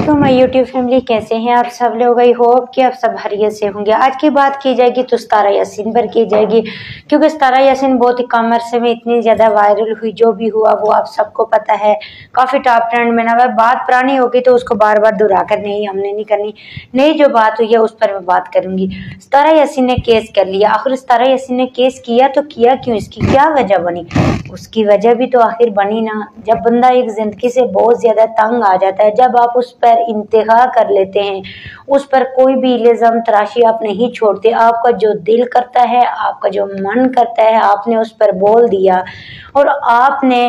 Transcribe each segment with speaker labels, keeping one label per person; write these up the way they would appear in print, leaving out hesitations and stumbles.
Speaker 1: वालेकुम my YouTube family, कैसे हैं आप सब लोग। आई होप कि आप सब खैरियत से होंगे। आज की बात की जाएगी तो सितारा यासीन पर की जाएगी, क्योंकि सितारा यासीन बहुत ही कम अरसे में इतनी ज़्यादा वायरल हुई। जो भी हुआ वो आप सबको पता है, काफ़ी टॉप ट्रेंड में ना। वह बात पुरानी होगी तो उसको बार बार दोहरा कर नहीं हमने नहीं करनी। नई जो बात हुई है उस पर मैं बात करूँगी। सितारा यासीन ने केस कर लिया। आखिर सितारा यासीन ने केस किया तो किया क्यों, इसकी क्या वजह बनी? उसकी वजह भी तो आखिर बनी ना, जब बंदा एक जिंदगी से बहुत ज्यादा तंग आ जाता है, जब आप उस पर इंतहा कर लेते हैं, उस पर कोई भी इल्जाम तराशी आप नहीं छोड़ते, आपका जो दिल करता है, आपका जो मन करता है, आपने उस पर बोल दिया और आपने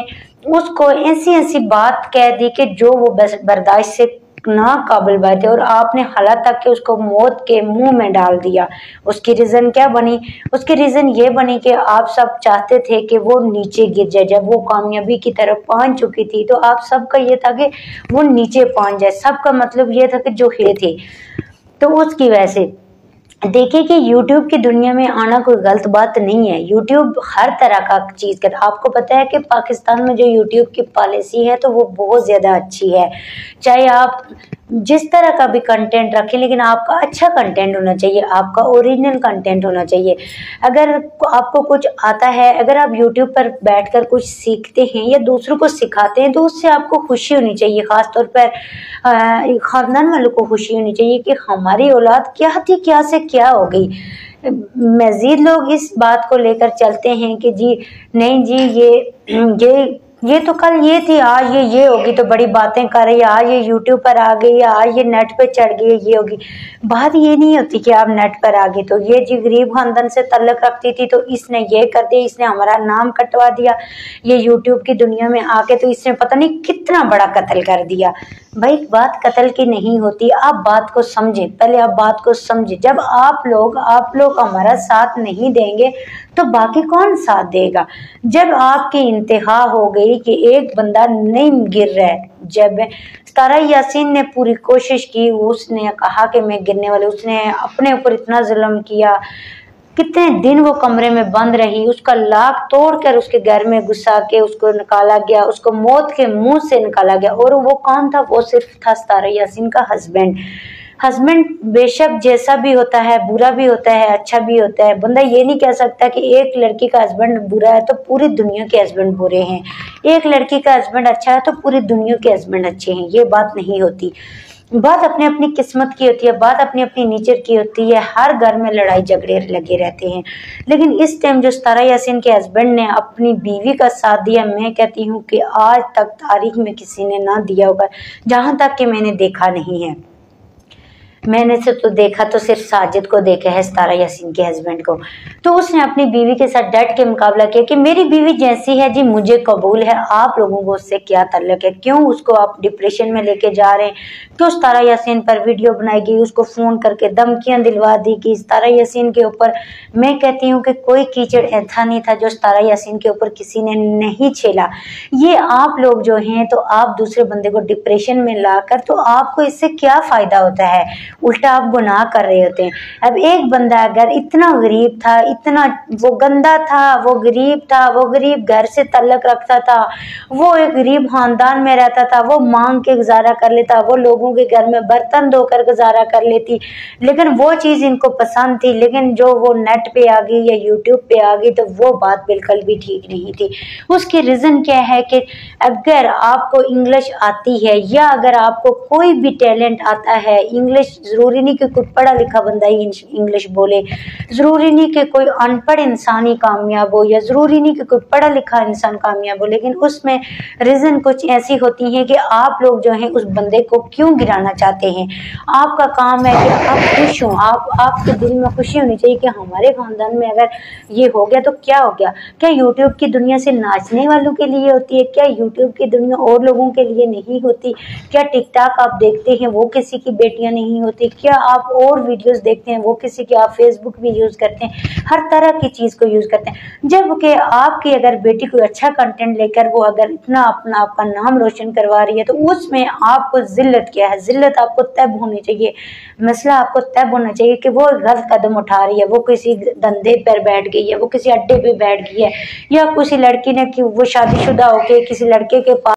Speaker 1: उसको ऐसी ऐसी बात कह दी कि जो वो बर्दाश्त से ना काबिल बात है, और आपने हालात तक कि उसको मौत के मुंह में डाल दिया। उसकी रीजन क्या बनी? उसकी रीजन ये बनी कि आप सब चाहते थे कि वो नीचे गिर जाए। जब वो कामयाबी की तरफ पहुंच चुकी थी तो आप सबका ये था कि वो नीचे पहुंच जाए। सबका मतलब ये था कि जो हिले थे, तो उसकी वजह से देखिए कि YouTube की दुनिया में आना कोई गलत बात नहीं है। YouTube हर तरह का चीज़ कर, आपको पता है कि पाकिस्तान में जो YouTube की पॉलिसी है तो वो बहुत ज़्यादा अच्छी है। चाहे आप जिस तरह का भी कंटेंट रखें, लेकिन आपका अच्छा कंटेंट होना चाहिए, आपका ओरिजिनल कंटेंट होना चाहिए। अगर आपको कुछ आता है, अगर आप YouTube पर बैठकर कुछ सीखते हैं या दूसरों को सिखाते हैं तो उससे आपको खुशी होनी चाहिए। ख़ासतौर पर ख़ानदान वालों को खुशी होनी चाहिए कि हमारी औलाद क्या थी, क्या से क्या हो गई। मज़ीद लोग इस बात को लेकर चलते हैं कि जी नहीं जी, ये तो कल ये थी, आज ये होगी तो बड़ी बातें कर रही है, आज ये YouTube पर आ गई, आज ये नेट पे चढ़ गई, ये होगी। बात ये नहीं होती कि आप नेट पर आ गए तो ये जी गरीब खानदान से तल्लक रखती थी तो इसने ये कर दिया, इसने हमारा नाम कटवा दिया, ये YouTube की दुनिया में आके तो इसने पता नहीं कितना बड़ा कत्ल कर दिया। भाई बात कत्ल की नहीं होती, आप बात को समझें, पहले आप बात को समझें। जब आप लोग हमारा साथ नहीं देंगे तो बाकी कौन साथ देगा? जब आपकी इंतहा हो गई कि एक बंदा नहीं गिर रहा है, जब सितारा यासीन ने पूरी कोशिश की, उसने कहा कि मैं गिरने वाली, उसने अपने ऊपर इतना जुल्म किया, कितने दिन वो कमरे में बंद रही, उसका लाख तोड़कर उसके घर में घुसा के उसको निकाला गया, उसको मौत के मुंह से निकाला गया। और वो कौन था? वो सिर्फ था सितारा यासीन का हस्बैंड। बेशक जैसा भी होता है, बुरा भी होता है, अच्छा भी होता है। बंदा ये नहीं कह सकता कि एक लड़की का हस्बैंड बुरा है तो पूरी दुनिया के हस्बैंड बुरे हैं, एक लड़की का हस्बैंड अच्छा है तो पूरी दुनिया के हस्बैंड अच्छे हैं। ये बात नहीं होती। बात अपनी अपनी किस्मत की होती है, बात अपनी अपनी नेचर की होती है। हर घर में लड़ाई झगड़े लगे रहते हैं, लेकिन इस टाइम जो सितारा यासीन के हस्बैंड ने अपनी बीवी का साथ दिया, मैं कहती हूँ कि आज तक तारीख में किसी ने ना दिया होगा, जहाँ तक कि मैंने देखा नहीं है। मैंने से तो देखा तो सिर्फ साजिद को देखा है, सितारा यासीन के हस्बैंड को। तो उसने अपनी बीवी के साथ डट के मुकाबला किया कि मेरी बीवी जैसी है जी मुझे कबूल है, आप लोगों को उससे क्या ताल्लुक है, क्यों उसको आप डिप्रेशन में लेके जा रहे हैं, क्यों सितारा यासीन पर वीडियो बनाई गई, उसको फ़ोन करके धमकियाँ दिलवा दी कि सितारा यासीन के ऊपर। मैं कहती हूँ कि कोई कीचड़ ऐसा नहीं था जो सितारा यासीन के ऊपर किसी ने नहीं छेला। ये आप लोग जो हैं तो आप दूसरे बंदे को डिप्रेशन में लाकर, तो आपको इससे क्या फ़ायदा होता है? उल्टा आप गुनाह कर रहे होते हैं। अब एक बंदा अगर इतना गरीब था, इतना वो गंदा था, वो गरीब था, वो गरीब घर से तल्लक रखता था, वो एक गरीब खानदान में रहता था, वो मांग के गुजारा कर लेता, वो लोगों के घर में बर्तन धोकर गुजारा कर लेती, लेकिन वो चीज़ इनको पसंद थी। लेकिन जो वो नेट पे आ गई या यूट्यूब पे आ गई तो वो बात बिल्कुल भी ठीक नहीं थी। उसकी रीज़न क्या है कि अगर आपको इंग्लिश आती है या अगर आपको कोई भी टैलेंट आता है, इंग्लिश जरूरी नहीं कि कोई पढ़ा लिखा बंदा ही इंग्लिश बोले, जरूरी नहीं कि कोई अनपढ़ इंसान ही कामयाब हो, या जरूरी नहीं कि कोई पढ़ा लिखा इंसान कामयाब हो, लेकिन उसमें रीजन कुछ ऐसी होती है कि आप लोग जो हैं उस बंदे को क्यों गिराना चाहते हैं। आपका काम है कि आप खुश हो, आपके दिल में खुशी होनी चाहिए कि हमारे खानदान में अगर ये हो गया तो क्या हो गया। क्या यूट्यूब की दुनिया से नाचने वालों के लिए होती है? क्या यूट्यूब की दुनिया और लोगों के लिए नहीं होती? क्या टिकटॉक आप देखते हैं वो किसी की बेटियां नहीं होती? क्या आप और वीडियोस देखते हैं वो किसी की? आप फेसबुक भी यूज करते हैं, हर तरह की चीज को यूज करते हैं। जबकि आपकी अगर बेटी कोई अच्छा कंटेंट लेकर वो अगर इतना अपना आपका नाम रोशन करवा रही है तो उसमें आपको जिल्लत क्या है? जिल्लत आपको तब होनी चाहिए, मसला आपको तब होना चाहिए कि वो गलत कदम उठा रही है, वो किसी धंधे पर बैठ गई है, वो किसी अड्डे पे बैठ गई है, या किसी लड़की ने कि वो शादीशुदा होके किसी लड़के के पास